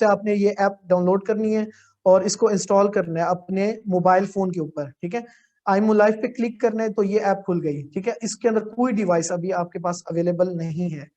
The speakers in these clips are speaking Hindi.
से आपने ये ऐप डाउनलोड करनी है और इसको इंस्टॉल करना है अपने मोबाइल फोन के ऊपर, ठीक है। आईमो लाइव पे क्लिक करना है तो ये ऐप खुल गई, ठीक है। इसके अंदर कोई डिवाइस अभी आपके पास अवेलेबल नहीं है।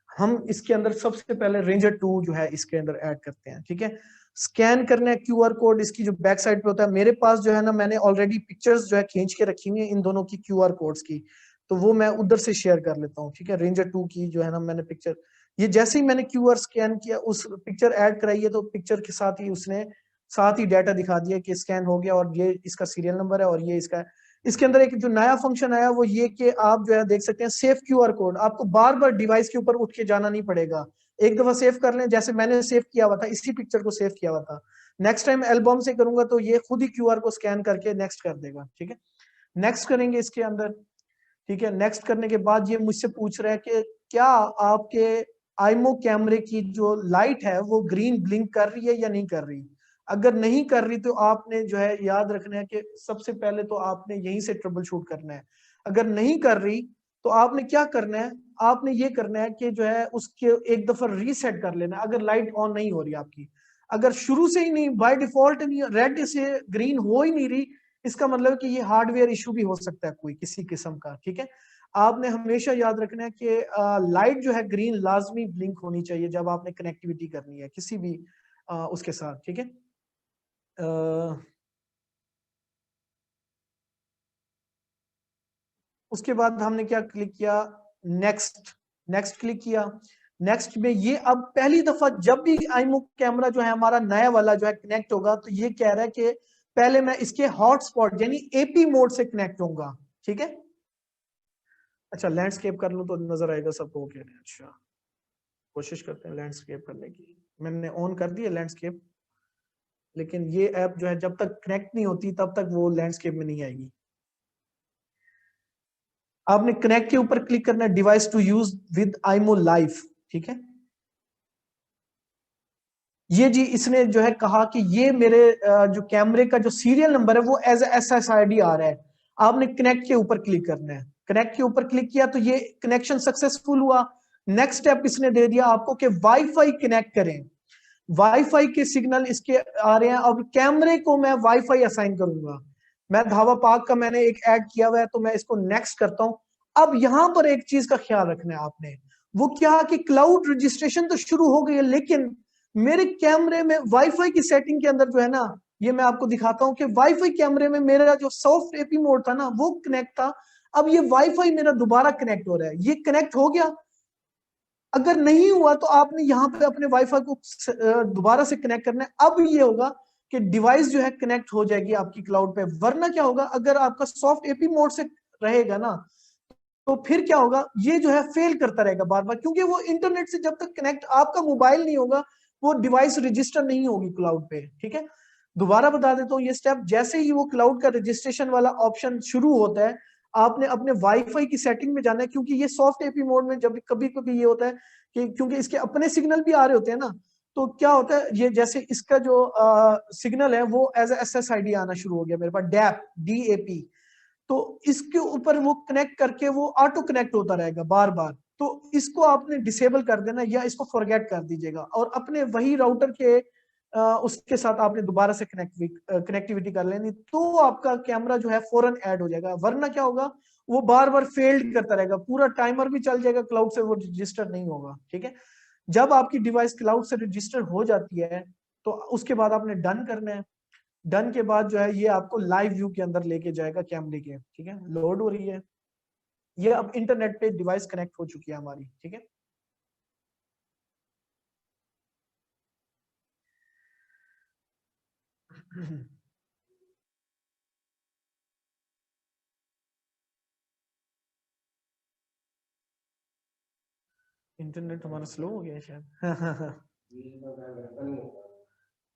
हम इसके अंदर सबसे पहले रेंजर 2 जो है इसके अंदर ऐड करते हैं, ठीक है। स्कैन करना है क्यूआर कोड, इसकी जो बैक साइड पे होता है, मेरे पास जो है ना मैंने ऑलरेडी पिक्चर्स जो है खींच के रखी हुई है इन दोनों की क्यूआर कोड्स की, तो वो मैं उधर से शेयर कर लेता हूँ, ठीक है। रेंजर 2 की जो है ना मैंने पिक्चर, ये जैसे ही मैंने क्यूआर स्कैन किया, उस पिक्चर ऐड कराई है, तो पिक्चर के साथ ही उसने साथ ही डाटा दिखा दिया कि स्कैन हो गया और ये इसका सीरियल नंबर है और ये इसका है। इसके अंदर एक जो नया फंक्शन आया वो ये कि आप जो है देख सकते हैं सेव क्यूआर कोड, आपको बार बार डिवाइस के ऊपर उठ के जाना नहीं पड़ेगा, एक दफा सेव कर लें, जैसे मैंने सेव किया हुआ था इसी पिक्चर को सेव किया हुआ था, नेक्स्ट टाइम एल्बम से करूंगा तो ये खुद ही क्यूआर को स्कैन करके नेक्स्ट कर देगा, ठीक है। नेक्स्ट करेंगे इसके अंदर, ठीक है। नेक्स्ट करने के बाद ये मुझसे पूछ रहा है कि क्या आपके आईमो कैमरे की जो लाइट है वो ग्रीन ब्लिंक कर रही है या नहीं कर रही। अगर नहीं कर रही तो आपने जो है याद रखना है कि सबसे पहले तो आपने यहीं से ट्रबल शूट करना है। अगर नहीं कर रही तो आपने क्या करना है, आपने ये करना है कि जो है उसके एक दफा रीसेट कर लेना अगर लाइट ऑन नहीं हो रही आपकी। अगर शुरू से ही नहीं, बाय डिफॉल्ट नहीं, रेड से ग्रीन हो ही नहीं रही, इसका मतलब कि ये हार्डवेयर इशू भी हो सकता है कोई किसी किस्म का, ठीक है। आपने हमेशा याद रखना है कि लाइट जो है ग्रीन लाजमी ब्लिंक होनी चाहिए जब आपने कनेक्टिविटी करनी है किसी भी उसके साथ, ठीक है। उसके बाद हमने क्या क्लिक किया, नेक्स्ट, नेक्स्ट क्लिक किया। नेक्स्ट में ये अब पहली दफा जब भी आईमो कैमरा जो है हमारा नया वाला जो है कनेक्ट होगा तो ये कह रहा है कि पहले मैं इसके हॉटस्पॉट यानी एपी मोड से कनेक्ट होऊंगा, ठीक है। अच्छा लैंडस्केप कर लूं तो नजर आएगा सबको, ओके। अच्छा कोशिश करते हैं लैंडस्केप करने की, मैंने ऑन कर दिया लैंडस्केप, लेकिन ये ऐप जो है जब तक कनेक्ट नहीं होती तब तक वो लैंडस्केप में नहीं आएगी। आपने कनेक्ट के ऊपर क्लिक करना है, device to use with Imou Live, ठीक है। ये जी इसने जो है कहा कि ये मेरे जो कैमरे का जो सीरियल नंबर है वो एज SSID आ रहा है। आपने कनेक्ट के ऊपर क्लिक करना है, कनेक्ट के ऊपर क्लिक किया तो ये कनेक्शन सक्सेसफुल हुआ। नेक्स्ट स्टेप इसने दे दिया आपको कि वाईफाई कनेक्ट करें, वाईफाई के सिग्नल इसके आ रहे हैं, अब कैमरे को मैं वाईफाई असाइन करूंगा। मैं धावा पाक का मैंने एक ऐड किया हुआ है तो मैं इसको नेक्स्ट करता हूं। अब यहां पर एक चीज का ख्याल रखना है आपने, वो क्या कि क्लाउड रजिस्ट्रेशन तो शुरू हो गई है, लेकिन मेरे कैमरे में वाईफाई की सेटिंग के अंदर जो है ना, ये मैं आपको दिखाता हूं कि वाईफाई कैमरे में मेरा जो सॉफ्ट एपी मोड था ना वो कनेक्ट था, अब ये वाईफाई मेरा दोबारा कनेक्ट हो रहा है, ये कनेक्ट हो गया। अगर नहीं हुआ तो आपने यहाँ पे अपने वाईफाई को दोबारा से कनेक्ट करना है। अब ये होगा कि डिवाइस जो है कनेक्ट हो जाएगी आपकी क्लाउड पे, वरना क्या होगा अगर आपका सॉफ्ट एपी मोड से रहेगा ना तो फिर क्या होगा, ये जो है फेल करता रहेगा बार बार, क्योंकि वो इंटरनेट से जब तक कनेक्ट आपका मोबाइल नहीं होगा वो डिवाइस रजिस्टर नहीं होगी क्लाउड पे, ठीक है। दोबारा बता देता हूँ ये स्टेप, जैसे ही वो क्लाउड का रजिस्ट्रेशन वाला ऑप्शन शुरू होता है आपने अपने वाईफाई की सेटिंग में जाना है, क्योंकि ये सॉफ्ट एपी मोड में जब कभी कभी ये होता है कि क्योंकि इसके अपने सिग्नल भी आ रहे होते हैं ना, तो क्या होता है ये जैसे इसका जो सिग्नल है वो एज SSID आना शुरू हो गया मेरे पास, डैप DAP, तो इसके ऊपर वो कनेक्ट करके वो ऑटो कनेक्ट होता रहेगा बार बार। तो इसको आपने डिसेबल कर देना या इसको फॉरगेट कर दीजिएगा और अपने वही राउटर के उसके साथ आपने दोबारा से कनेक्टिविटी कर लेनी, तो आपका कैमरा जो है फौरन ऐड हो जाएगा। वरना क्या होगा, वो बार बार फेल्ड करता रहेगा, पूरा टाइमर भी चल जाएगा, क्लाउड से वो रजिस्टर नहीं होगा, ठीक है। जब आपकी डिवाइस क्लाउड से रजिस्टर हो जाती है तो उसके बाद आपने डन करना है। डन के बाद जो है ये आपको लाइव व्यू के अंदर लेके जाएगा कैमरे के, ठीक है। लोड हो रही है, ये अब इंटरनेट पे डिवाइस कनेक्ट हो चुकी है हमारी, ठीक है। इंटरनेट हमारा स्लो हो गया है शायद।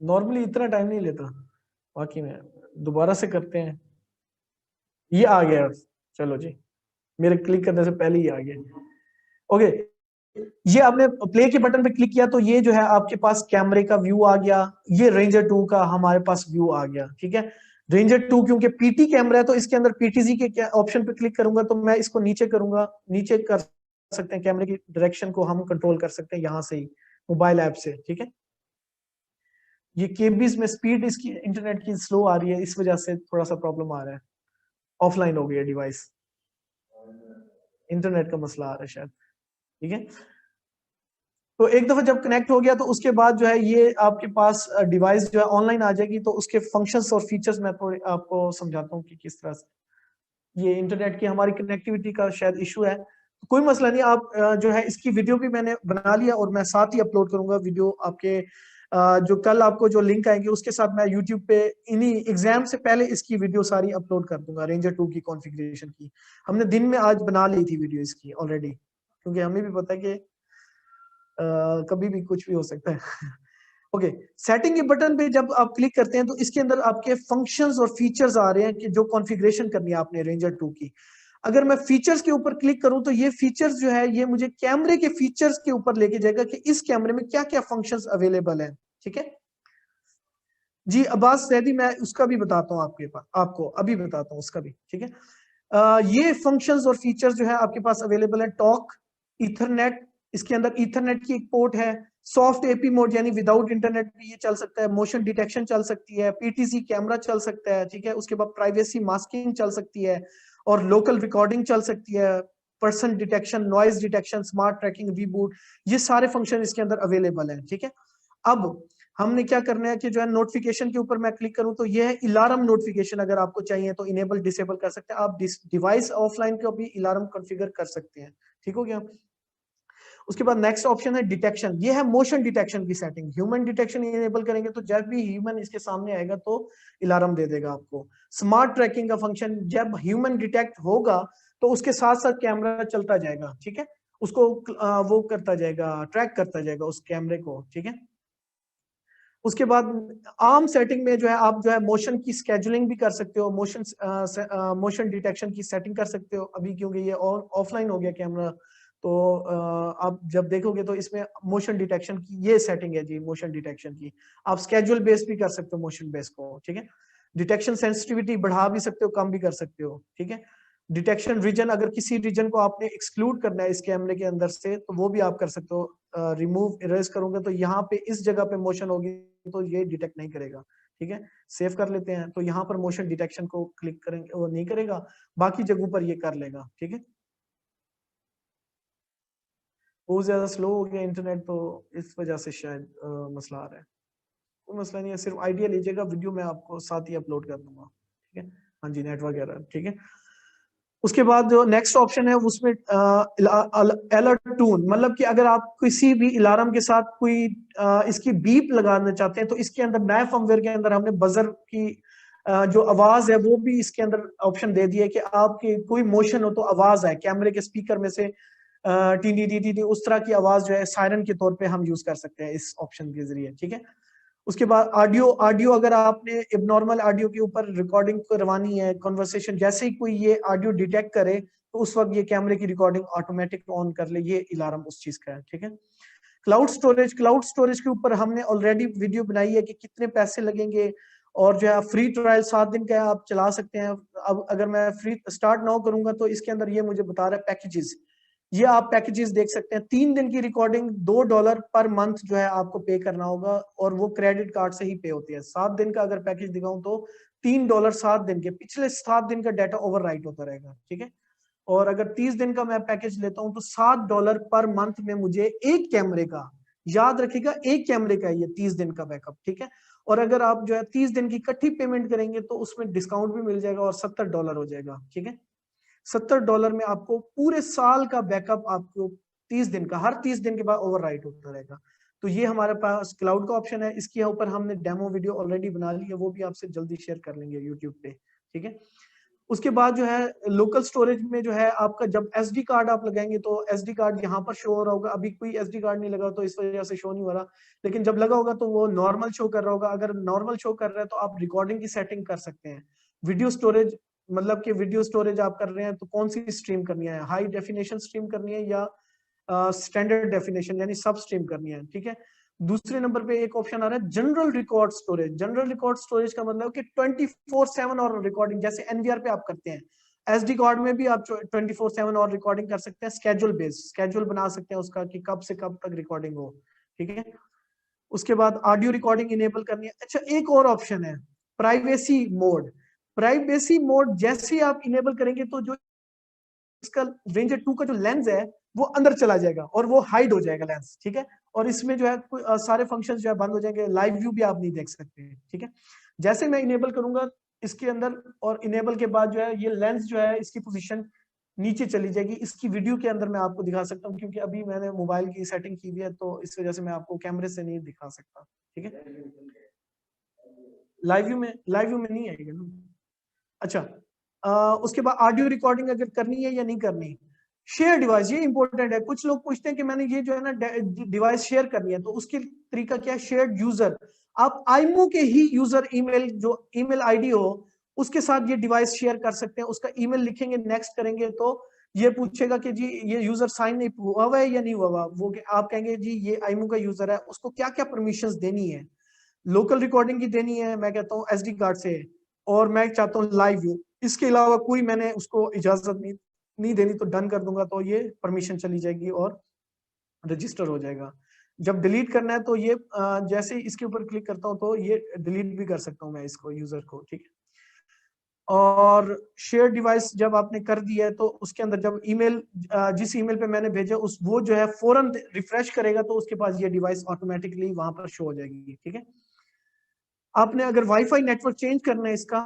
नॉर्मली इतना टाइम नहीं लेता, बाकी में दोबारा से करते हैं। ये आ गया, चलो जी, मेरे क्लिक करने से पहले ही आ गया, ओके। ये आपने प्ले के बटन पे क्लिक किया तो ये जो है आपके पास कैमरे का व्यू आ गया, ये रेंजर 2 का हमारे पास व्यू आ गया, ठीक है। रेंजर 2 क्योंकि पीटी कैमरा है तो इसके अंदर पीटीजी के ऑप्शन पे क्लिक करूंगा तो मैं इसको नीचे करूंगा, नीचे कर सकते हैं, कैमरे की डायरेक्शन को हम कंट्रोल कर सकते हैं यहाँ से ही मोबाइल ऐप से, ठीक है। ये केबीज में स्पीड इसकी इंटरनेट की स्लो आ रही है, इस वजह से थोड़ा सा प्रॉब्लम आ रहा है, ऑफलाइन हो गया डिवाइस, इंटरनेट का मसला आ रहा है शायद। ठीक है, तो एक दफा जब कनेक्ट हो गया तो उसके बाद जो है ये आपके पास डिवाइस जो है ऑनलाइन आ जाएगी। तो उसके फंक्शंस और फीचर्स मैं थोड़े आपको समझाता हूँ कि किस तरह से ये इंटरनेट की हमारी कनेक्टिविटी का शायद इशू है। तो कोई मसला नहीं, आप जो है इसकी वीडियो भी मैंने बना लिया और मैं साथ ही अपलोड करूंगा वीडियो आपके जो कल आपको जो लिंक आएंगे उसके साथ मैं यूट्यूब पे इन्हीं एग्जाम से पहले इसकी वीडियो सारी अपलोड कर दूंगा। रेंजर 2 की कॉन्फ़िगरेशन की हमने दिन में आज बना ली थी वीडियो इसकी ऑलरेडी, क्योंकि हमें भी पता है कि कभी भी कुछ भी हो सकता है। ओके, सेटिंग के बटन पे जब आप क्लिक करते हैं तो इसके अंदर आपके फंक्शंस और फीचर्स आ रहे हैं कि जो कॉन्फ़िगरेशन करनी है आपने रेंजर 2 की। अगर मैं फीचर्स के ऊपर क्लिक करूं तो ये फीचर्स जो है ये मुझे कैमरे के फीचर्स के ऊपर लेके जाएगा कि इस कैमरे में क्या क्या फंक्शंस अवेलेबल है। ठीक है जी, अब्बास सैदी, मैं उसका भी बताता हूँ आपके पास, आपको अभी बताता हूँ उसका भी। ठीक है, ये फंक्शंस और फीचर्स जो है आपके पास अवेलेबल है। टॉक, ईथरनेट, इसके अंदर ईथरनेट की एक पोर्ट है। सॉफ्ट एपी मोड यानी विदाउट इंटरनेट भी ये चल सकता है। मोशन डिटेक्शन चल सकती है। पीटीसी कैमरा चल सकता है। ठीक है, उसके बाद प्राइवेसी मास्किंग चल सकती है और लोकल रिकॉर्डिंग चल सकती है। Person detection, noise detection, smart tracking, reboot, ये सारे फंक्शन इसके अंदर अवेलेबल हैं। ठीक है, अब हमने क्या करना है कि जो है नोटिफिकेशन के ऊपर मैं क्लिक करूं तो ये है अलार्म नोटिफिकेशन। अगर आपको चाहिए तो इनेबल डिसेबल कर सकते हैं आप। डिवाइस ऑफलाइन का भी अलार्म कॉन्फ़िगर कर सकते हैं। ठीक हो गया। उसके बाद नेक्स्ट ऑप्शन है डिटेक्शन, ये है मोशन डिटेक्शन की सेटिंग। ह्यूमन डिटेक्शन इनेबल करेंगे तो जब भी ह्यूमन इसके सामने आएगा तो अलार्म दे देगा आपको। स्मार्ट ट्रैकिंग का फंक्शन, जब ह्यूमन डिटेक्ट होगा तो उसके साथ साथ कैमरा चलता जाएगा। ठीक है, उसको वो करता जाएगा, ट्रैक करता जाएगा उस कैमरे को। ठीक है, उसके बाद आर्म सेटिंग में जो है आप जो है मोशन की स्केजुलिंग भी कर सकते हो, मोशन डिटेक्शन की सेटिंग कर सकते हो अभी, क्योंकि ये ऑफलाइन हो गया कैमरा। तो आप जब देखोगे तो इसमें मोशन डिटेक्शन की ये सेटिंग है जी, मोशन डिटेक्शन की। आप स्केजुअल बेस भी कर सकते हो मोशन बेस को। ठीक है, डिटेक्शन सेंसिटिविटी बढ़ा भी सकते हो, कम भी कर सकते हो। ठीक है, डिटेक्शन रीजन, अगर किसी रीजन को आपने एक्सक्लूड करना है इस कैमरे के अंदर से तो वो भी आप कर सकते हो। रिमूव इरेज करोगे तो यहाँ पे इस जगह पे मोशन होगी तो ये डिटेक्ट नहीं करेगा। ठीक है, सेव कर लेते हैं तो यहाँ पर मोशन डिटेक्शन को क्लिक करेंगे वो नहीं करेगा, बाकी जगहों पर ये कर लेगा। ठीक है, बहुत ज्यादा स्लो हो गया इंटरनेट तो इस वजह से शायद मसला आ रहा है। कोई मसला नहीं है, सिर्फ आइडिया लीजिएगा, वीडियो मैं आपको साथ ही अपलोड कर दूंगा। ठीक है, हाँ जी, नेट वगैरह। ठीक है, उसके बाद जो नेक्स्ट ऑप्शन है उसमें अलर्ट टून, मतलब कि अगर आप किसी भी अलार्म के साथ कोई इसकी बीप लगाना चाहते हैं तो इसके अंदर नए फर्मवेयर के अंदर हमने बजर की जो आवाज है वो भी इसके अंदर ऑप्शन दे दिया है कि आपकी कोई मोशन हो तो आवाज आए कैमरे के स्पीकर में से, टी टी टी उस तरह की आवाज जो है सायरन के तौर पे हम यूज कर सकते हैं इस ऑप्शन के जरिए। ठीक है, उसके बाद ऑडियो, ऑडियो अगर आपने एबनॉर्मल ऑडियो के ऊपर रिकॉर्डिंग करवानी है कन्वर्सेशन, जैसे ही कोई ये ऑडियो डिटेक्ट करे तो उस वक्त ये कैमरे की रिकॉर्डिंग ऑटोमेटिक ऑन कर ले, ये अलार्म उस चीज का है। ठीक है, क्लाउड स्टोरेज, क्लाउड स्टोरेज के ऊपर हमने ऑलरेडी वीडियो बनाई है कि कितने पैसे लगेंगे और जो है फ्री ट्रायल 7 दिन का है, आप चला सकते हैं। अब अगर मैं फ्री स्टार्ट नाउ करूंगा तो इसके अंदर ये मुझे बता रहा है पैकेजेस, ये आप पैकेजेस देख सकते हैं। 3 दिन की रिकॉर्डिंग $2 पर मंथ जो है आपको पे करना होगा और वो क्रेडिट कार्ड से ही पे होती है। 7 दिन का अगर पैकेज दिखाऊं तो $3 7 दिन के, पिछले 7 दिन का डाटा ओवर राइट होता रहेगा। ठीक है, और अगर 30 दिन का मैं पैकेज लेता हूं तो $7 पर मंथ में मुझे एक कैमरे का, याद रखिएगा एक कैमरे का ये 30 दिन का बैकअप। ठीक है, और अगर आप जो है 30 दिन की इकट्ठी पेमेंट करेंगे तो उसमें डिस्काउंट भी मिल जाएगा और $70 हो जाएगा। ठीक है, $70 में आपको पूरे साल का बैकअप आपको 30 दिन का, हर 30 दिन के बाद ओवर राइट होता रहेगा। तो ये हमारे पास क्लाउड का ऑप्शन है, इसके ऊपर हमने डेमो वीडियो ऑलरेडी बना ली है, वो भी आपसे जल्दी शेयर कर लेंगे यूट्यूब पे। ठीक है, उसके बाद जो है लोकल स्टोरेज में जो है आपका जब एसडी कार्ड आप लगाएंगे तो एसडी कार्ड यहाँ पर शो हो रहा होगा। अभी कोई एसडी कार्ड नहीं लगा तो इस वजह से शो नहीं हो रहा, लेकिन जब लगा होगा तो वो नॉर्मल शो कर रहा होगा। अगर नॉर्मल शो कर रहा है तो आप रिकॉर्डिंग की सेटिंग कर सकते हैं। वीडियो स्टोरेज, मतलब कि वीडियो स्टोरेज आप कर रहे हैं तो कौन सी स्ट्रीम करनी है, हाई डेफिनेशन स्ट्रीम करनी है या स्टैंडर्ड डेफिनेशन यानी सब स्ट्रीम करनी है। ठीक है, दूसरे नंबर पे एक ऑप्शन आ रहा है general record storage. General record storage का मतलब कि 24/7 और रिकॉर्डिंग, जैसे एनवीआर पे आप करते हैं, एसडी कार्ड में भी आप 24/7 और रिकॉर्डिंग कर सकते हैं। स्केड्यूल बेस, स्केड्यूल बना सकते हैं उसका कि कब से कब तक रिकॉर्डिंग हो। ठीक है, उसके बाद ऑडियो रिकॉर्डिंग इनेबल करनी है। अच्छा, एक और ऑप्शन है प्राइवेसी मोड। प्राइवेसी मोड जैसे ही आप इनेबल करेंगे तो जो इसका रेंजर 2 का जो लेंस है वो अंदर चला जाएगा और वो हाइड हो जाएगा लेंस, ठीक है। और इसमें जो है सारे फंक्शंस जो है बंद हो जाएंगे, लाइव व्यू भी आप नहीं देख सकते, ठीक है। जैसे मैं इनेबल करूंगा इसके अंदर, और इनेबल के बाद जो है ये लेंस जो है इसकी पोजीशन नीचे चली जाएगी। इसकी वीडियो के अंदर मैं आपको दिखा सकता हूँ, क्योंकि अभी मैंने मोबाइल की सेटिंग की हुई है तो इस वजह से मैं आपको कैमरे से नहीं दिखा सकता, ठीक है। लाइव व्यू में नहीं आएगा ना। अच्छा, उसके बाद ऑडियो रिकॉर्डिंग अगर करनी है या नहीं करनी। शेयर डिवाइस, ये इंपॉर्टेंट है। कुछ लोग पूछते हैं कि मैंने ये जो है ना डिवाइस शेयर करनी है, तो उसके तरीका क्या है। शेयर्ड यूजर, आप आईमो के ही यूजर ईमेल, जो ईमेल आईडी हो उसके साथ ये डिवाइस शेयर कर सकते हैं। उसका ईमेल लिखेंगे, नेक्स्ट करेंगे तो ये पूछेगा कि जी ये यूजर साइन नहीं हुआ हुआ है या नहीं हुआ हुआ। वो आप कहेंगे जी ये आईमो का यूजर है, उसको क्या क्या परमिशंस देनी है। लोकल रिकॉर्डिंग की देनी है, मैं कहता हूँ एसडी कार्ड से, और मैं चाहता हूँ लाइव व्यू। इसके अलावा कोई मैंने उसको इजाजत नहीं देनी, तो डन कर दूंगा तो ये परमिशन चली जाएगी और रजिस्टर हो जाएगा। जब डिलीट करना है तो ये जैसे ही इसके ऊपर क्लिक करता हूँ तो ये डिलीट भी कर सकता हूँ मैं इसको, यूजर को, ठीक है। और शेयर डिवाइस जब आपने कर दिया है तो उसके अंदर जब ईमेल, जिस ईमेल पे मैंने भेजा उस वो जो है फौरन रिफ्रेश करेगा तो उसके पास ये डिवाइस ऑटोमेटिकली वहां पर शो हो जाएगी, ठीक है। आपने अगर वाईफाई नेटवर्क चेंज करना है इसका,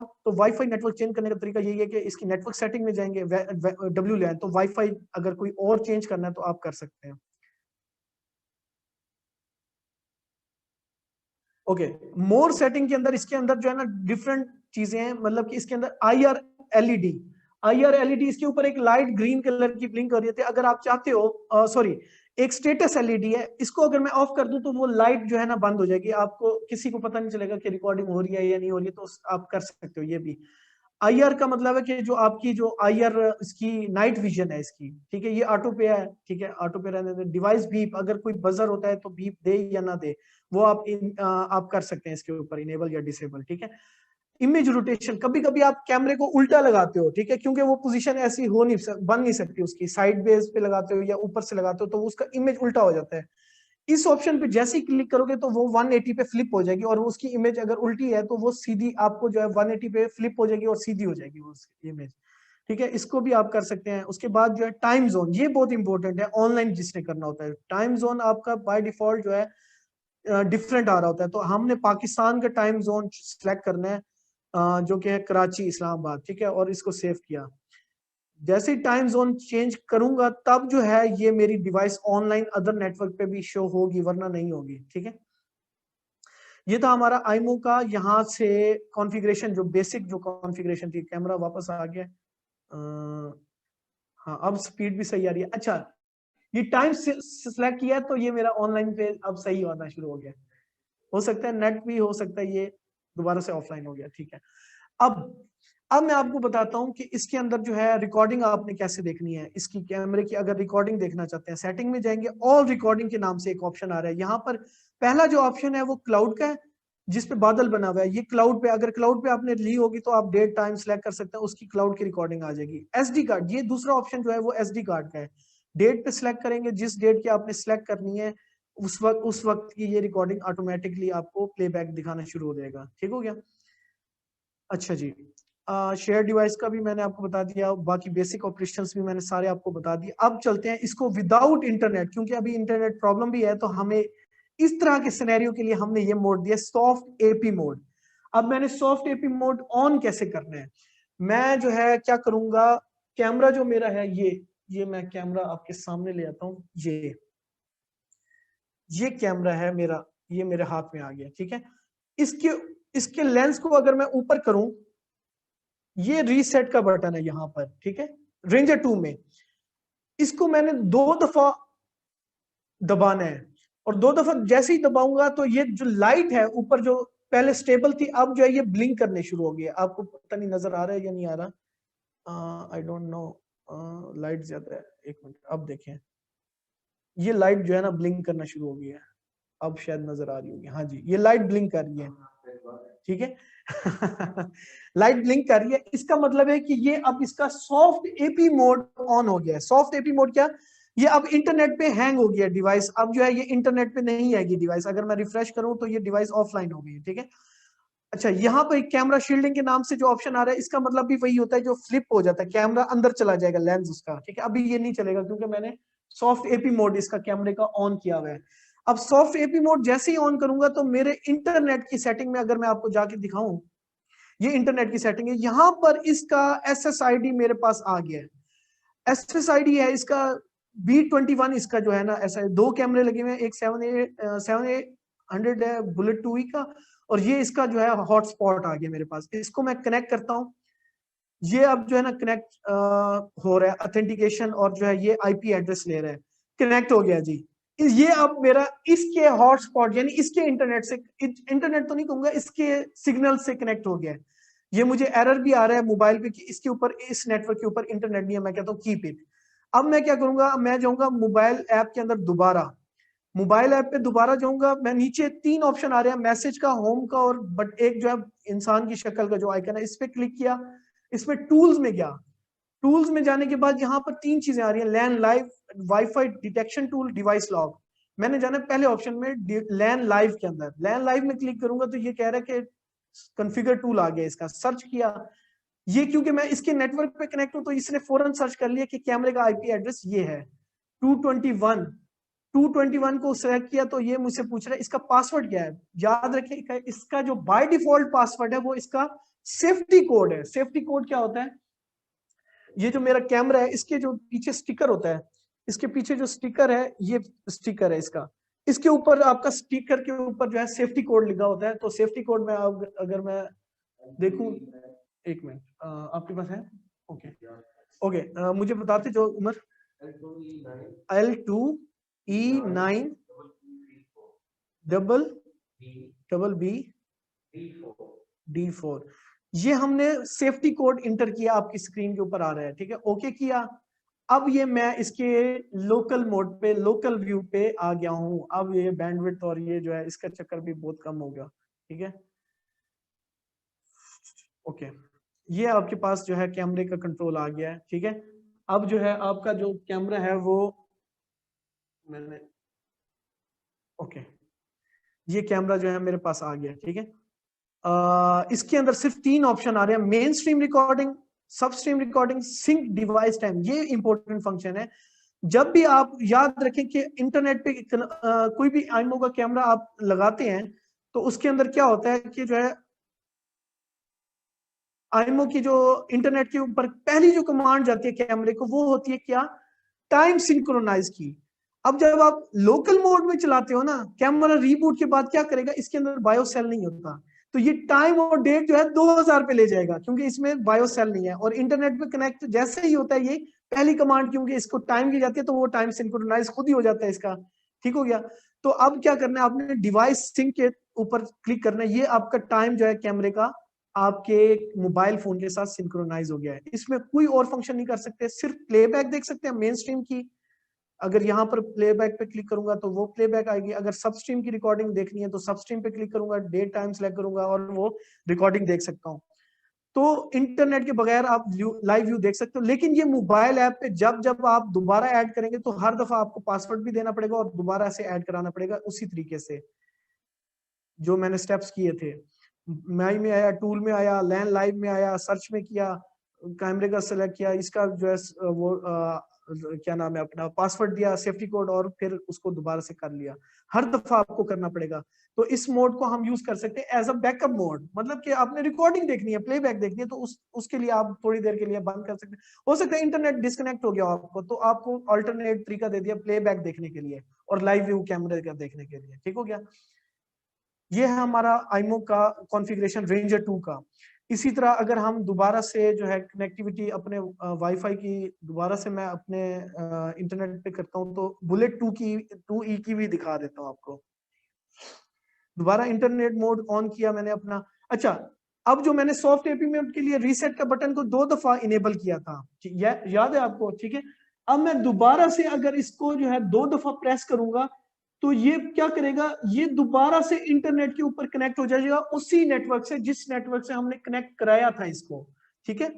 तो वाईफाई नेटवर्क चेंज करने का तरीका यही है कि इसकी नेटवर्क सेटिंग में जाएंगे, डब्ल्यू लैन, तो वाईफाई अगर कोई और चेंज करना है तो आप कर सकते हैं। ओके, मोर सेटिंग के अंदर, इसके अंदर जो है ना डिफरेंट चीजें हैं, मतलब कि इसके अंदर आई आर एलईडी इसके ऊपर एक लाइट ग्रीन कलर की ब्लिंक हो रही है। अगर आप चाहते हो, सॉरी, एक स्टेटस एलईडी है, इसको अगर मैं ऑफ कर दूं तो वो लाइट जो है ना बंद हो जाएगी, आपको किसी को पता नहीं चलेगा कि रिकॉर्डिंग हो रही है या नहीं हो रही है, तो आप कर सकते हो ये भी। आईआर का मतलब है कि जो आपकी जो आईआर इसकी नाइट विजन है इसकी, ठीक है, ये ऑटो पे है, ठीक है, ऑटो पे रहने दे। डिवाइस बीप, अगर कोई बजर होता है तो बीप दे या ना दे, वो आप कर सकते हैं इसके ऊपर इनेबल या डिसेबल, ठीक है। इमेज रोटेशन, कभी कभी आप कैमरे को उल्टा लगाते हो, ठीक है, क्योंकि वो पोजीशन ऐसी हो नहीं बन नहीं सकती उसकी, साइड बेस पे लगाते हो या ऊपर से लगाते हो तो उसका इमेज उल्टा हो जाता है। इस ऑप्शन पे जैसे ही क्लिक करोगे तो वो 180 पे फ्लिप हो जाएगी, और उसकी इमेज अगर उल्टी है तो वो सीधी आपको जो है 180 पे फ्लिप हो जाएगी और सीधी हो जाएगी वो इमेज, ठीक है। इसको भी आप कर सकते हैं। उसके बाद जो है टाइम जोन, ये बहुत इंपॉर्टेंट है ऑनलाइन जिसने करना होता है। टाइम जोन आपका बाय डिफॉल्ट जो है डिफरेंट आ रहा होता है, तो हमने पाकिस्तान का टाइम जोन सिलेक्ट करना है, जो कि है कराची इस्लामाबाद, ठीक है, और इसको सेव किया। जैसे ही टाइम जोन चेंज करूंगा तब जो है ये मेरी डिवाइस ऑनलाइन अदर नेटवर्क पे भी शो होगी, वरना नहीं होगी, ठीक है। ये था हमारा आईमो का यहाँ से कॉन्फ़िगरेशन, जो बेसिक जो कॉन्फ़िगरेशन थी। कैमरा वापस आ गया। हाँ, अब स्पीड भी सही आ रही है। अच्छा, ये टाइम सिलेक्ट किया तो ये मेरा ऑनलाइन पे अब सही होना शुरू हो गया। हो सकता है नेट भी, हो सकता है ये दोबारा से ऑफलाइन हो गया, ठीक है। अब अब मैं आपको बताता हूं कि इसके अंदर जो है रिकॉर्डिंग आपने कैसे देखनी है इसकी। कैमरे की अगर रिकॉर्डिंग देखना चाहते हैं, सेटिंग में जाएंगे, ऑल रिकॉर्डिंग के नाम से एक ऑप्शन आ रहा है यहाँ पर। पहला जो ऑप्शन है वो क्लाउड का है, जिसपे बादल बना हुआ है। ये क्लाउड पे, अगर क्लाउड पे आपने ली होगी तो आप डेट टाइम सेलेक्ट कर सकते हैं, उसकी क्लाउड की रिकॉर्डिंग आ जाएगी। एसडी कार्ड, ये दूसरा ऑप्शन जो है वो एसडी कार्ड का है। डेट पे सिलेक्ट करेंगे, जिस डेट की आपने सिलेक्ट करनी है उस वक्त की ये रिकॉर्डिंग ऑटोमेटिकली आपको प्लेबैक दिखाना शुरू हो जाएगा, ठीक हो गया। अच्छा जी, शेयर डिवाइस का भी मैंने आपको बता दिया, बाकी बेसिक ऑपरेशंस भी मैंने सारे आपको बता दिए। अब चलते हैं इसको विदाउट इंटरनेट, क्योंकि अभी इंटरनेट प्रॉब्लम भी है, तो हमें इस तरह के सिनेरियो के लिए हमने ये मोड दिया, सॉफ्ट एपी मोड। अब मैंने सॉफ्ट एपी मोड ऑन कैसे करना है, मैं जो है क्या करूंगा, कैमरा जो मेरा है ये मैं कैमरा आपके सामने ले आता हूँ। ये कैमरा है मेरा, ये मेरे हाथ में आ गया, ठीक है। इसके इसके लेंस को अगर मैं ऊपर करूं, ये रीसेट का बटन है यहाँ पर, ठीक है, रेंजर 2 में। इसको मैंने 2 दफा दबाना है, और 2 दफा जैसे ही दबाऊंगा तो ये जो लाइट है ऊपर, जो पहले स्टेबल थी, अब जो है ये ब्लिंक करने शुरू हो गई है। आपको पता नहीं नजर आ रहा है या नहीं आ रहा, आई डोंट नो, लाइट ज्यादा है। एक मिनट, अब देखें, ये लाइट जो है ना ब्लिंक करना शुरू हो गई है। अब शायद नजर आ रही होगी, हाँ जी, ये लाइट ब्लिंक कर रही है, ठीक है। लाइट ब्लिंक कर रही है, इसका मतलब है कि ये अब इसका सॉफ्ट एपी मोड ऑन हो गया है। सॉफ्ट एपी मोड क्या, ये अब इंटरनेट पे हैंग हो गया डिवाइस, अब जो है ये इंटरनेट पे नहीं आएगी डिवाइस, अगर मैं रिफ्रेश करूं तो ये डिवाइस ऑफलाइन हो गई, ठीक है। अच्छा, यहाँ पर कैमरा शील्डिंग के नाम से जो ऑप्शन आ रहा है, इसका मतलब भी वही होता है जो फ्लिप हो जाता है, कैमरा अंदर चला जाएगा लेंस उसका, ठीक है। अभी ये नहीं चलेगा क्योंकि मैंने सॉफ्ट एपी मोड इसका कैमरे का ऑन किया हुआ है। अब सॉफ्ट एपी मोड जैसे ही ऑन करूंगा तो मेरे इंटरनेट की सेटिंग में अगर मैं आपको जाके दिखाऊं, ये इंटरनेट की सेटिंग है, यहां पर इसका SSID मेरे पास आ गया है। SSID है इसका B21, इसका जो है ना, ऐसा दो कैमरे लगे हुए हैं, एक 7A100 है बुलेट 2E का, और ये इसका जो है हॉटस्पॉट आ गया मेरे पास। इसको मैं कनेक्ट करता हूँ, ये अब जो है ना कनेक्ट हो रहा है, ऑथेंटिकेशन, और जो है ये IP एड्रेस ले रहा है, कनेक्ट हो गया जी। ये अब मेरा इसके हॉटस्पॉट यानी इसके इंटरनेट से, इंटरनेट तो नहीं कहूंगा, इसके सिग्नल से कनेक्ट हो गया है। ये मुझे एरर भी आ रहा है मोबाइल पे कि इसके ऊपर, इस नेटवर्क के ऊपर इंटरनेट नहीं है, मैं कहता हूँ कीप इट। अब मैं क्या करूंगा, मैं जाऊंगा मोबाइल ऐप के अंदर, दोबारा मोबाइल ऐप पे दोबारा जाऊंगा, मैं नीचे 3 ऑप्शन आ रहे हैं, मैसेज का, होम का, और बट एक जो है इंसान की शक्ल का जो आइकन है, इस पे क्लिक किया, इसमें टूल्स में गया। टूल्स में जाने के बाद यहाँ पर 3 चीजें आ रही है, LAN live, wifi detection tool, device log. मैंने जाना पहले ऑप्शन में लैन लाइव के अंदर, लैन लाइव में क्लिक करूंगा तो ये कह रहा है कि कॉन्फ़िगर टूल आ गया, इसका सर्च किया। ये क्योंकि मैं इसके नेटवर्क पे कनेक्ट हूं तो इसने फौरन सर्च कर लिया कि कैमरे का IP एड्रेस ये है 221। 221 को सेलेक्ट किया तो ये मुझसे पूछ रहा है इसका पासवर्ड क्या है। याद रखिए इसका जो बाय डिफॉल्ट पासवर्ड है वो इसका सेफ्टी कोड है। सेफ्टी कोड क्या होता है, ये जो मेरा कैमरा है इसके जो पीछे स्टिकर होता है, इसके पीछे जो स्टिकर है, ये स्टिकर है इसका, इसके ऊपर आपका स्टिकर के ऊपर जो है सेफ्टी कोड लिखा होता है। तो सेफ्टी कोड में अगर मैं देखूं, एक मिनट, आपके पास है? ओके ओके, मुझे बताते जो Umar, L2E9 double double B D4, ये हमने सेफ्टी कोड इंटर किया, आपकी स्क्रीन के ऊपर आ रहा है, ठीक है। ओके किया, अब ये मैं इसके लोकल मोड पे, लोकल व्यू पे आ गया हूं। अब ये बैंडविड्थ और ये जो है इसका चक्कर भी बहुत कम हो गया, ठीक है। ओके, ये आपके पास जो है कैमरे का कंट्रोल आ गया है, ठीक है। अब जो है आपका जो कैमरा है वो मैंने, ओके, ये कैमरा जो है मेरे पास आ गया, ठीक है। इसके अंदर सिर्फ 3 ऑप्शन आ रहे हैं, main stream recording, sub stream recording, sync device time. ये इंपॉर्टेंट फंक्शन है। जब भी आप याद रखें कि इंटरनेट पे कोई भी आईमो का कैमरा आप लगाते हैं तो उसके अंदर क्या होता है कि जो है आईमो की जो इंटरनेट के ऊपर पहली जो कमांड जाती है कैमरे को, वो होती है क्या, टाइम सिंक्रोनाइज की। अब जब आप लोकल मोड में चलाते हो ना, कैमरा रीबूट के बाद क्या करेगा, इसके अंदर बायोसेल नहीं होता, तो ये टाइम और डेट जो है 2000 पे ले जाएगा क्योंकि इसमें बायोसेल नहीं है। और इंटरनेट पे कनेक्ट जैसे ही होता है ये पहली कमांड, क्योंकि इसको टाइम की जाती है तो वो टाइम सिंक्रोनाइज खुद ही हो जाता है इसका, ठीक हो गया। तो अब क्या करना है, आपने डिवाइस सिंक के ऊपर क्लिक करना है, ये आपका टाइम जो है कैमरे का आपके मोबाइल फोन के साथ सिंक्रोनाइज हो गया है। इसमें कोई और फंक्शन नहीं कर सकते, सिर्फ प्लेबैक देख सकते हैं मेन स्ट्रीम की। अगर यहाँ पर प्लेबैक पे क्लिक करूंगा तो वो प्लेबैक आएगी, अगर सब स्ट्रीम की रिकॉर्डिंग देखनी है तो सब स्ट्रीम पे क्लिक करूंगा, डेट टाइम सेलेक्ट करूंगा और वो रिकॉर्डिंग देख सकता हूँ। तो इंटरनेट के बगैर आप लाइव व्यू देख सकते हो। लेकिन ये मोबाइल ऐप पे जब जब आप दोबारा ऐड करेंगे तो हर दफा आपको पासवर्ड भी देना पड़ेगा और दोबारा से ऐड कराना पड़ेगा उसी तरीके से जो मैंने स्टेप्स किए थे। माई में आया, टूल में आया, लैंड लाइव में आया, सर्च में किया, कैमरे का सिलेक्ट किया, इसका जो है वो क्या नाम है अपना, पासवर्ड दिया, सेफ्टी कोड, और फिर उसको दोबारा से कर लिया। हर दफा आपको करना पड़ेगा। तो इस मोड को हम यूज कर सकते हैं एज अ बैकअप मोड, मतलब कि आपने रिकॉर्डिंग देखनी है, प्लेबैक देखनी है तो उसके लिए आप थोड़ी देर के लिए बंद कर सकते हैं। हो सकता है इंटरनेट डिस्कनेक्ट हो गया आपको तो आपको अल्टरनेट तरीका दे दिया प्लेबैक देखने के लिए और लाइव व्यू कैमरे का देखने के लिए, ठीक हो गया। ये है हमारा आईमो का कॉन्फ़िगरेशन रेंजर 2 का। इसी तरह अगर हम दोबारा से जो है कनेक्टिविटी अपने वाईफाई की दोबारा से मैं अपने इंटरनेट पे करता हूँ तो बुलेट 2E की भी दिखा देता हूँ आपको। दोबारा इंटरनेट मोड ऑन किया मैंने अपना। अच्छा, अब जो मैंने सॉफ्ट एपी मोड के लिए रीसेट का बटन को 2 दफा इनेबल किया था, याद है आपको, ठीक है। अब मैं दोबारा से अगर इसको जो है 2 दफा प्रेस करूंगा तो ये क्या करेगा, ये दोबारा से इंटरनेट के ऊपर कनेक्ट हो जाएगा उसी नेटवर्क से जिस नेटवर्क से हमने कनेक्ट कराया था इसको, ठीक है।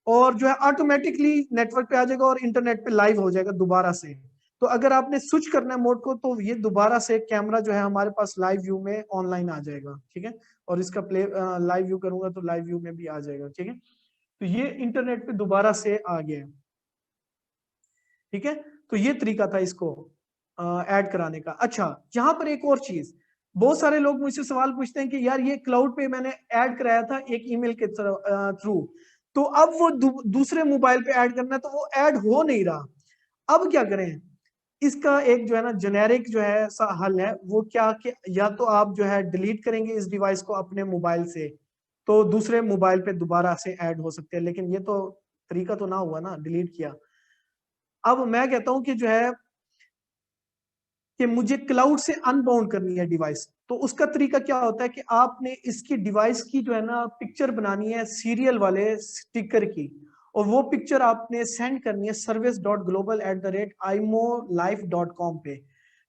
और जो है ऑटोमेटिकली नेटवर्क पे आ जाएगा और इंटरनेट पे लाइव हो जाएगा दोबारा से। तो अगर आपने स्विच करना है मोड को तो ये दोबारा से कैमरा जो है हमारे पास लाइव व्यू में ऑनलाइन आ जाएगा, ठीक है। और इसका प्ले लाइव व्यू करूंगा तो लाइव व्यू में भी आ जाएगा, ठीक है। तो ये इंटरनेट पे दोबारा से आ गया, ठीक है। तो ये तरीका था इसको ऐड कराने का। अच्छा, यहाँ पर एक और चीज, बहुत सारे लोग मुझसे सवाल पूछते हैं कि यार ये क्लाउड पे मैंने ऐड कराया था एक ईमेल के थ्रू, तो अब वो दूसरे मोबाइल पे ऐड करना है तो वो ऐड हो नहीं रहा, अब क्या करें। इसका एक जो है ना जेनेरिक जो है सा हल है, वो क्या कि या तो आप जो है डिलीट करेंगे इस डिवाइस को अपने मोबाइल से, तो दूसरे मोबाइल पे दोबारा से ऐड हो सकते हैं, लेकिन ये तो तरीका तो ना हुआ ना, डिलीट किया। अब मैं कहता हूं कि जो है कि मुझे क्लाउड से अनबाउंड करनी है डिवाइस, तो उसका तरीका क्या होता है कि आपने इसकी डिवाइस की जो है ना पिक्चर बनानी है सीरियल वाले स्टिकर की, और वो पिक्चर आपने सेंड करनी है service.global@imolife.com पे।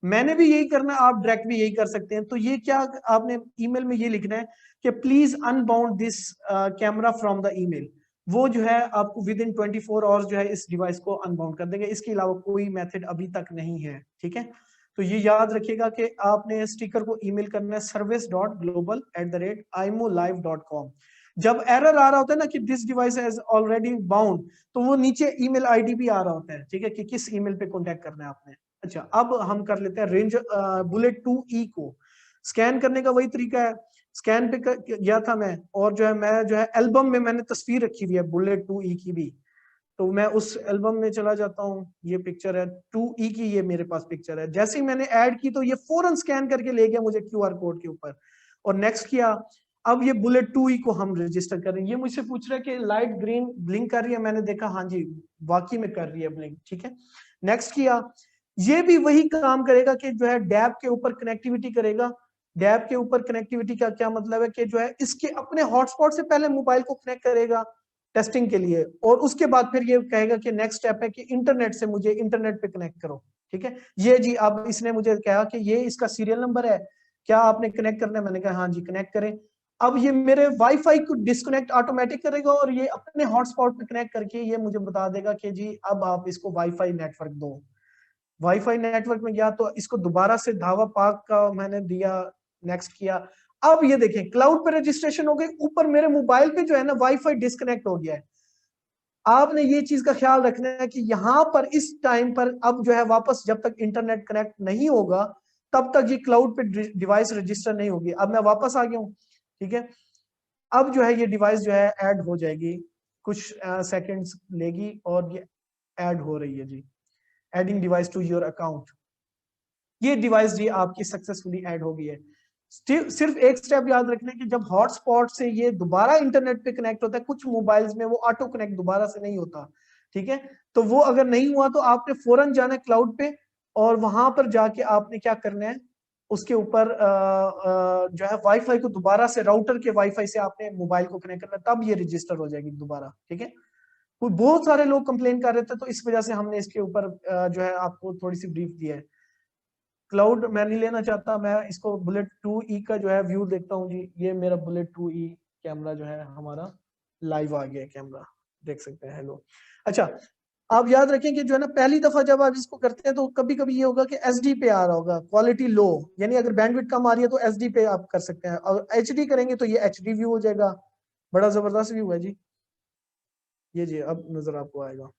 मैंने भी यही करना है, आप डायरेक्ट भी यही कर सकते हैं। तो ये क्या आपने ईमेल में ये लिखना है कि please unbound this camera from the email, वो जो है आपको विद इन 24 आवर्स जो है इस डिवाइस को अनबाउंड कर देंगे, इसके अलावा कोई मेथड अभी तक नहीं है, ठीक है। तो ये याद रखिएगा कि आपने स्टिकर को ईमेल करना है service.global@imolive.com। जब एरर आ रहा होता है ना कि this device has already bound, तो वो नीचे ईमेल आईडी भी आ रहा होता है, ठीक है, कि किस ईमेल पे कांटेक्ट करना है आपने। अच्छा, अब हम कर लेते हैं रेंज बुलेट 2E को स्कैन करने का। वही तरीका है, स्कैन पे गया था मैं, और जो है मैं जो है एल्बम में मैंने तस्वीर रखी हुई है बुलेट 2E की भी, तो मैं उस एल्बम में चला जाता हूँ, ये पिक्चर है 2E की, ये मेरे पास पिक्चर है। जैसे ही मैंने ऐड की तो ये फौरन स्कैन करके ले गया मुझे QR कोड के ऊपर, और नेक्स्ट किया। अब ये बुलेट 2E को हम रजिस्टर कर रहे हैं। ये मुझसे पूछ रहा है कि लाइट ग्रीन ब्लिंक कर रही है, मैंने देखा हाँ जी वाकई में कर रही है ब्लिंक, ठीक है। नेक्स्ट किया, ये भी वही काम करेगा कि जो है डैब के ऊपर कनेक्टिविटी करेगा। डैब के ऊपर कनेक्टिविटी का क्या मतलब है कि जो है इसके अपने हॉटस्पॉट से पहले मोबाइल को कनेक्ट करेगा टेस्टिंग के लिए, और उसके बाद फिर ये कहेगा कि नेक्स्ट स्टेप है कि इंटरनेट से मुझे इंटरनेट पे कनेक्ट करो, ठीक है। ये जी अब इसने मुझे कहा कि ये इसका सीरियल नंबर है, क्या आपने कनेक्ट करना है, मैंने कहा हाँ जी कनेक्ट करें। अब ये मेरे वाईफाई को डिस्कनेक्ट ऑटोमेटिक करेगा, और ये अपने हॉटस्पॉट पे कनेक्ट करके ये मुझे बता देगा कि जी अब आप इसको वाईफाई नेटवर्क दो। वाईफाई नेटवर्क में गया तो इसको दोबारा से धावा पाक का मैंने दिया, नेक्स्ट किया। अब ये देखें क्लाउड पे रजिस्ट्रेशन हो गई, ऊपर मेरे मोबाइल पे जो है ना वाईफाई डिस्कनेक्ट हो गया है। आपने ये चीज का ख्याल रखना है कि यहाँ पर इस टाइम पर अब जो है वापस जब तक इंटरनेट कनेक्ट नहीं होगा तब तक ये क्लाउड पे डिवाइस रजिस्टर नहीं होगी। अब मैं वापस आ गया हूँ, ठीक है। अब जो है ये डिवाइस जो है ऐड हो जाएगी, कुछ सेकंड्स लेगी, और ये ऐड हो रही है जी, adding device to your account. ये डिवाइस जी आपकी सक्सेसफुली ऐड हो गई है। सिर्फ एक स्टेप याद रखना है कि जब हॉटस्पॉट से ये दोबारा इंटरनेट पे कनेक्ट होता है, कुछ मोबाइल्स में वो ऑटो कनेक्ट दोबारा से नहीं होता, ठीक है। तो वो अगर नहीं हुआ तो आपने फौरन जाना है क्लाउड पे, और वहां पर जाके आपने क्या करना है, उसके ऊपर जो है वाईफाई को दोबारा से राउटर के वाईफाई से आपने मोबाइल को कनेक्ट करना है, तब ये रजिस्टर हो जाएगी दोबारा, ठीक है। बहुत सारे लोग कंप्लेन कर रहे थे, तो इस वजह से हमने इसके ऊपर जो है आपको थोड़ी सी ब्रीफ दी है। क्लाउड मैं नहीं लेना चाहता, मैं इसको बुलेट 2E का जो है व्यू देखता हूँ जी। ये मेरा बुलेट 2E कैमरा जो है हमारा लाइव आ गया कैमरा, देख सकते हैं। हेलो, अच्छा आप याद रखें कि जो है ना पहली दफा जब आप इसको करते हैं तो कभी कभी ये होगा कि SD पे आ रहा होगा, क्वालिटी लो, यानी अगर बैंडविड्थ कम आ रही है तो SD पे आप कर सकते हैं, और HD करेंगे तो ये HD व्यू हो जाएगा। बड़ा जबरदस्त व्यू है जी, ये जी अब नजर आपको आएगा।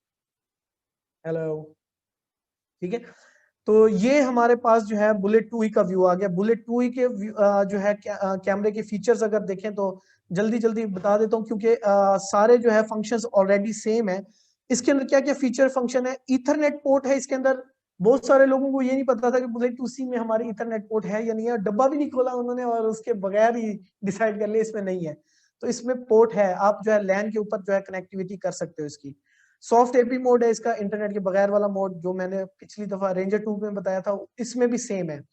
हेलो, ठीक है। तो ये हमारे पास जो है बुलेट 2E का व्यू आ गया। बुलेट 2E के जो है कैमरे के फीचर्स अगर देखें तो जल्दी जल्दी बता देता हूँ, क्योंकि सारे जो है फंक्शंस ऑलरेडी सेम है। इसके अंदर क्या क्या फीचर फंक्शन है, ईथरनेट पोर्ट है इसके अंदर। बहुत सारे लोगों को ये नहीं पता था कि बुलेट 2C में हमारे ईथरनेट पोर्ट है या नहीं है, डब्बा भी नहीं खोला उन्होंने और उसके बगैर ही डिसाइड कर लिया इसमें नहीं है। तो इसमें पोर्ट है, आप जो है लैन के ऊपर जो है कनेक्टिविटी कर सकते हो इसकी। सॉफ्ट एपी मोड है इसका, इंटरनेट के बगैर वाला मोड, जो मैंने पिछली दफा रेंजर 2 में बताया था, इसमें भी सेम है।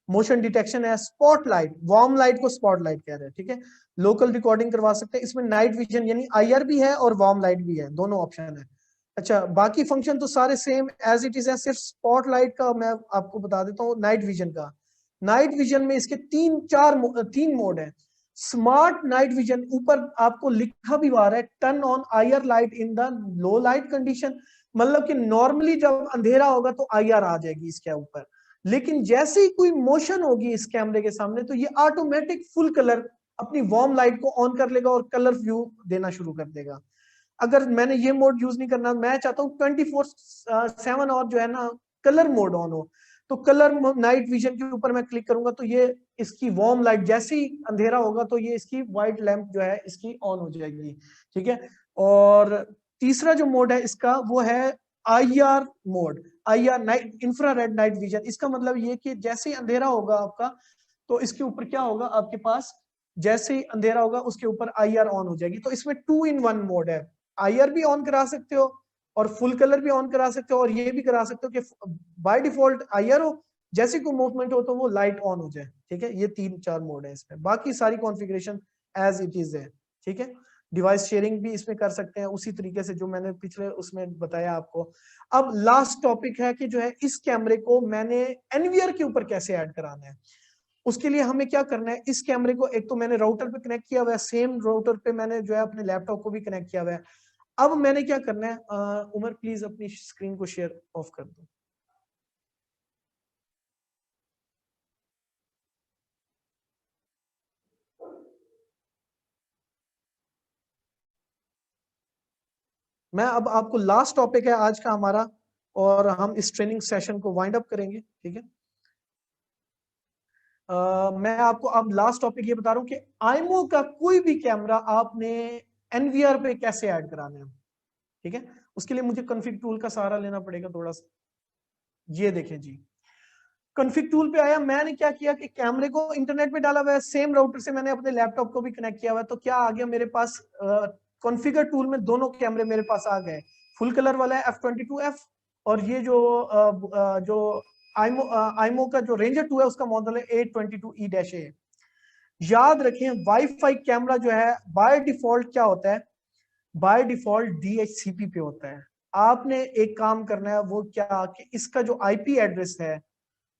मोशन डिटेक्शन है, स्पॉटलाइट, वार्म लाइट को स्पॉटलाइट कह रहे हैं, ठीक है। लोकल रिकॉर्डिंग करवा सकते हैं, इसमें नाइट विजन यानी IR भी है और वार्म लाइट भी है, दोनों ऑप्शन है। अच्छा, बाकी फंक्शन तो सारे सेम एज इट इज है, सिर्फ स्पॉटलाइट का मैं आपको बता देता हूँ, नाइट विजन का। नाइट विजन में इसके तीन मोड है। स्मार्ट नाइट विजन, ऊपर आपको लिखा भी आ रहा है, turn on IR light in the low light condition, मतलब कि नॉर्मली जब अंधेरा होगा तो IR आ जाएगी इसके ऊपर, लेकिन जैसे ही कोई मोशन होगी इस कैमरे के सामने तो ये ऑटोमेटिक फुल कलर अपनी वार्म लाइट को ऑन कर लेगा और कलर व्यू देना शुरू कर देगा। अगर मैंने ये मोड यूज नहीं करना, मैं चाहता हूँ 24/7 और जो है ना कलर मोड ऑन हो, तो कलर नाइट विजन के ऊपर मैं क्लिक करूंगा तो ये इसकी वार्म लाइट, जैसे ही अंधेरा होगा तो ये इसकी व्हाइट लैंप जो है इसकी ऑन हो जाएगी, ठीक है। और तीसरा जो मोड है इसका वो है IR mode, IR night infrared night vision. इसका मतलब ये कि जैसे ही अंधेरा होगा आपका तो इसके ऊपर क्या होगा, आपके पास जैसे ही अंधेरा होगा उसके ऊपर IR ऑन हो जाएगी। तो इसमें 2 in 1 मोड है, IR भी ऑन करा सकते हो और फुल कलर भी ऑन करा सकते हो, और ये भी करा सकते हो कि बाय डिफॉल्ट IR हो, जैसे कोई मूवमेंट हो तो वो लाइट ऑन हो जाए, ठीक है। ये 3-4 मोड है इसमें, बाकी सारी कॉन्फ़िगरेशन एज इट इज है, ठीक है। डिवाइस शेयरिंग भी इसमें कर सकते हैं उसी तरीके से जो मैंने पिछले उसमें बताया आपको। अब लास्ट टॉपिक है कि जो है इस कैमरे को मैंने एनवीआर के ऊपर कैसे ऐड कराना है। उसके लिए हमें क्या करना है, इस कैमरे को एक तो मैंने राउटर पे कनेक्ट किया हुआ है, सेम राउटर पे मैंने जो है अपने लैपटॉप को भी कनेक्ट किया हुआ है। अब मैंने क्या करना है, उमर प्लीज अपनी स्क्रीन को शेयर ऑफ कर दो। मैं अब आपको लास्ट टॉपिक है आज का हमारा, और हम इस ट्रेनिंग सेशन को वाइंड अप करेंगे, ठीक है। मैं आपको अब लास्ट टॉपिक ये बता रहा हूँ कि आईमो का कोई भी कैमरा आपने एनवीआर पे कैसे ऐड कराना है, ठीक है। उसके लिए मुझे कॉन्फ़िग टूल का सहारा लेना पड़ेगा थोड़ा सा। ये देखें जी, कॉन्फ़िग टूल पे आया, मैंने क्या किया कि कैमरे को इंटरनेट पे डाला हुआ है, सेम राउटर से मैंने अपने लैपटॉप को भी कनेक्ट किया हुआ है। तो क्या आ गया मेरे पास, कॉन्फ़िगर टूल में दोनों कैमरे मेरे पास आ गए। फुल कलर वाला है F22F, और ये जो आईमो का जो रेंजर 2 है उसका मॉडल है A22E-A। याद रखें वाईफाई कैमरा जो है बाय डिफॉल्ट क्या होता है, बाय डिफॉल्ट DHCP पे होता है। आपने एक काम करना है, वो क्या कि इसका जो IP एड्रेस है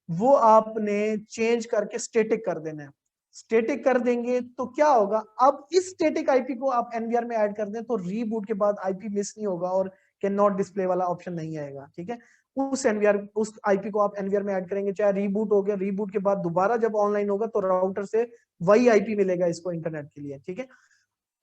वो आपने चेंज करके स्टैटिक कर देना है। स्टैटिक कर देंगे तो क्या होगा, अब इस स्टैटिक आईपी को आप एनवीआर में ऐड कर दें तो रीबूट के बाद आईपी मिस नहीं होगा और कैन नॉट डिस्प्ले वाला ऑप्शन नहीं आएगा, ठीक है। उस आईपी को आप एनवीआर में ऐड करेंगे, चाहे रीबूट हो गया, रीबूट के बाद दोबारा जब ऑनलाइन होगा तो राउटर से वही आईपी मिलेगा इसको इंटरनेट के लिए, ठीक है।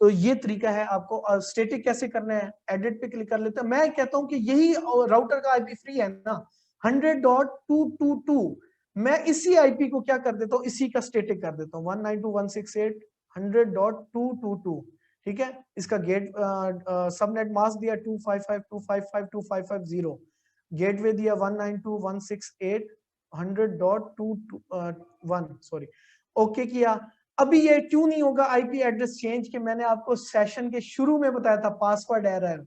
तो ये तरीका है आपको स्टैटिक कैसे करना है। एडिट पे क्लिक कर लेते हैं। मैं कहता हूं कि यही राउटर का आईपी फ्री है ना, 100.222, मैं इसी आईपी को क्या कर देता हूँ, इसी का स्टैटिक कर देता हूँ 192.168.100.222, ठीक है। इसका गेट सबनेट मास्क दिया 255.255.255.0, गेटवे दिया 192.168.100.221, सॉरी, ओके किया। अभी ये क्यों नहीं होगा आईपी एड्रेस चेंज, कि मैंने आपको सेशन के शुरू में बताया था पासवर्ड एरर।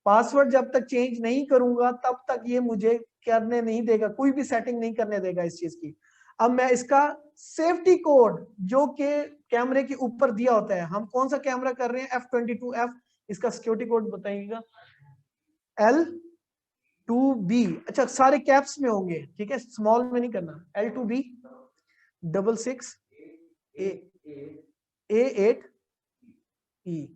पासवर्ड जब तक चेंज नहीं करूंगा तब तक ये मुझे करने नहीं देगा, कोई भी सेटिंग नहीं करने देगा इस चीज की। अब मैं इसका सेफ्टी कोड जो कि कैमरे के ऊपर दिया होता है, हम कौन सा कैमरा कर रहे हैं F22F, इसका सिक्योरिटी कोड बताइएगा, L2B, अच्छा सारे कैप्स में होंगे, ठीक है, स्मॉल में नहीं करना, L2B 66A8E,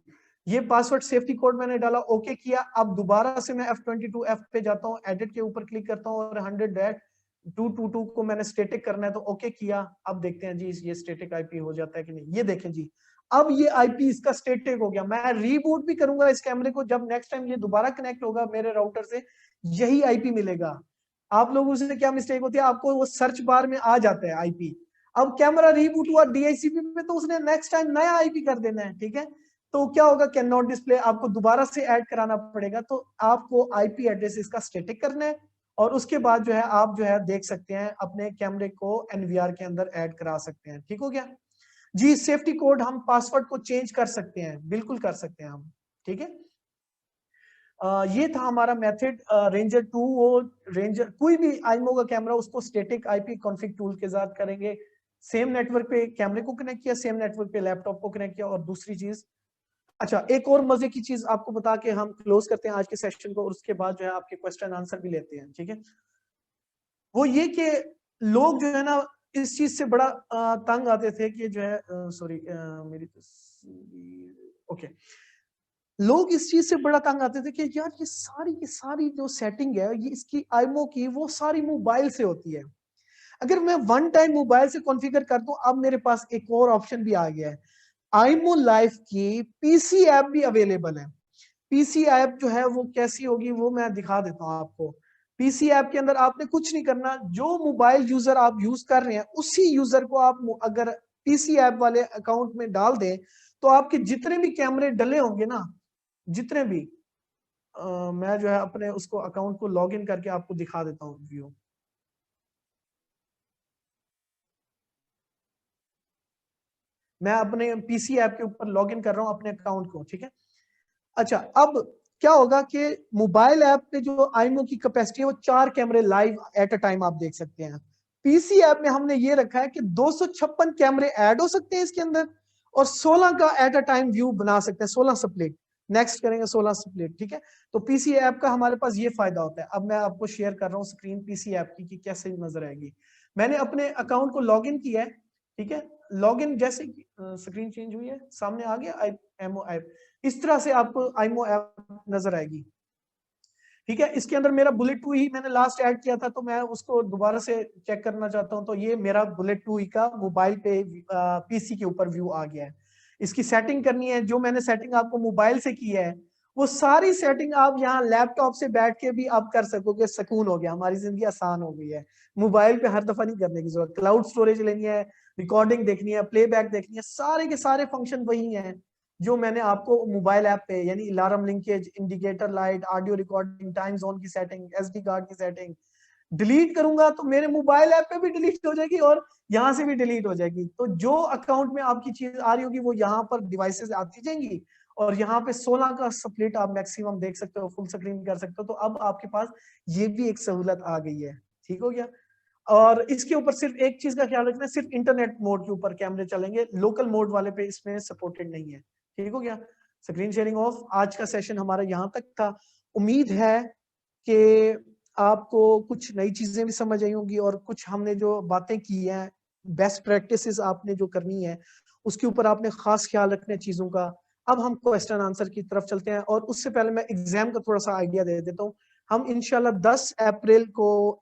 ये पासवर्ड सेफ्टी कोड मैंने डाला, ओके किया। अब दोबारा से मैं F22F पे जाता हूँ, एडिट के ऊपर क्लिक करता हूँ और 100.222 को मैंने स्टैटिक करना है तो ओके किया। अब देखते हैं जी ये स्टैटिक आईपी हो जाता है कि नहीं। ये देखें जी, अब ये आईपी इसका स्टैटिक हो गया। मैं रीबूट भी करूंगा इस कैमरे को, जब नेक्स्ट टाइम ये दोबारा कनेक्ट होगा मेरे राउटर से यही आईपी मिलेगा। आप लोगों से क्या मिस्टेक होती है, आपको वो सर्च बार में आ जाता है आईपी, अब कैमरा रीबूट हुआ DHCP में तो उसने नेक्स्ट टाइम नया आईपी कर देना है, ठीक है। तो क्या होगा, कैन नॉट डिस्प्ले, आपको दोबारा से ऐड कराना पड़ेगा। तो आपको आईपी एड्रेस इसका स्टैटिक करना है और उसके बाद जो है आप जो है देख सकते हैं अपने कैमरे को एनवीआर के अंदर ऐड करा सकते हैं, ठीक हो गया जी। सेफ्टी कोड हम पासवर्ड को चेंज कर सकते हैं, बिल्कुल कर सकते हैं हम, ठीक है। ये था हमारा मेथड रेंजर 2 और रेंजर कोई भी आईमो का कैमरा उसको स्टैटिक आईपी कॉन्फ़िग टूल के साथ करेंगे। सेम नेटवर्क पे कैमरे को कनेक्ट किया, सेम नेटवर्क पे लैपटॉप को कनेक्ट किया। और दूसरी चीज, अच्छा एक और मजे की चीज आपको बता के हम क्लोज करते हैं आज के सेशन को, और उसके बाद जो है आपके क्वेश्चन आंसर भी लेते हैं, ठीक है। वो ये कि लोग जो है ना इस चीज से बड़ा तंग आते थे कि जो है सॉरी मेरी तस्वीर, ओके, लोग इस चीज से बड़ा तंग आते थे कि यार ये सारी जो सेटिंग है ये इसकी आईमो की वो सारी मोबाइल से होती है। अगर मैं वन टाइम मोबाइल से कॉन्फ़िगर कर दूं, अब मेरे पास एक और ऑप्शन भी आ गया है, आईमो लाइफ की पीसी ऐप भी अवेलेबल है। पीसी ऐप जो है वो कैसी होगी वो मैं दिखा देता हूं आपको। पीसी ऐप के अंदर आपने कुछ नहीं करना, जो मोबाइल यूजर आप यूज कर रहे हैं उसी यूजर को आप अगर पीसी ऐप वाले अकाउंट में डाल दें तो आपके जितने भी कैमरे डले होंगे ना, जितने भी मैं जो है अपने उसको अकाउंट को लॉग इन करके आपको दिखा देता हूँ व्यू। मैं अपने पीसी ऐप के ऊपर लॉग इन कर रहा हूँ अपने अकाउंट को, ठीक है। अच्छा, अब क्या होगा कि मोबाइल ऐप पे जो आईमो की कैपेसिटी है वो 4 कैमरे लाइव एट अ टाइम आप देख सकते हैं। पीसी ऐप में हमने ये रखा है कि 256 कैमरे ऐड हो सकते हैं इसके अंदर और 16 का एट अ टाइम व्यू बना सकते हैं, 16 स्प्लिट। नेक्स्ट करेंगे 16 स्प्लिट, ठीक है। तो पीसी ऐप का हमारे पास ये फायदा होता है। अब मैं आपको शेयर कर रहा हूँ स्क्रीन पीसी ऐप की कि कैसे नजर आएगी। मैंने अपने अकाउंट को लॉग इन किया है, ठीक है। लॉग इन जैसे स्क्रीन चेंज हुई है, सामने आ गया एमओ ऐप। इस तरह से आपको आईमो ऐप नजर आएगी, ठीक है। इसके अंदर मेरा बुलेट 2 ही मैंने लास्ट ऐड किया था, तो मैं उसको दोबारा से चेक करना चाहता हूं। तो ये मेरा बुलेट 2 ही का मोबाइल पे पीसी के ऊपर व्यू आ गया है। इसकी सेटिंग करनी है, जो मैंने सेटिंग आपको मोबाइल से की है वो सारी सेटिंग आप यहाँ लैपटॉप से बैठ के भी आप कर सकोगे। सुकून हो गया, हमारी जिंदगी आसान हो गई है। मोबाइल पे हर दफा नहीं करने की जरूरत। क्लाउड स्टोरेज लेनी है, रिकॉर्डिंग देखनी है, प्लेबैक देखनी है, सारे के सारे फंक्शन वही हैं जो मैंने आपको मोबाइल ऐप पे, यानी alarm linkage, indicator light, audio recording, time zone की सेटिंग, एसडी कार्ड की सेटिंग। डिलीट करूंगा तो मेरे मोबाइल ऐप पे भी डिलीट हो जाएगी और यहाँ से भी डिलीट हो जाएगी। तो जो अकाउंट में आपकी चीज आ रही होगी वो यहाँ पर डिवाइसेस आती जाएंगी और यहाँ पे 16 का स्प्लिट आप मैक्सिमम देख सकते हो, फुल स्क्रीन कर सकते हो। तो अब आपके पास ये भी एक सहूलत आ गई है, ठीक हो गया। और इसके ऊपर सिर्फ एक चीज का ख्याल रखना, सिर्फ इंटरनेट मोड के ऊपर कैमरे चलेंगे, लोकल मोड वाले पे इसमें सपोर्टेड नहीं है, ठीक हो गया। Screen sharing of. आज का सेशन हमारा यहाँ तक था। उम्मीद है कि आपको कुछ नई चीजें भी समझ आई होंगी और कुछ हमने जो बातें की हैं, बेस्ट प्रैक्टिसेस आपने जो करनी है उसके ऊपर आपने खास ख्याल रखना है चीजों का। अब हम क्वेश्चन आंसर की तरफ चलते हैं और उससे पहले मैं एग्जाम का थोड़ा सा आइडिया दे देता हूँ। हम इंशाल्लाह 10 अप्रैल को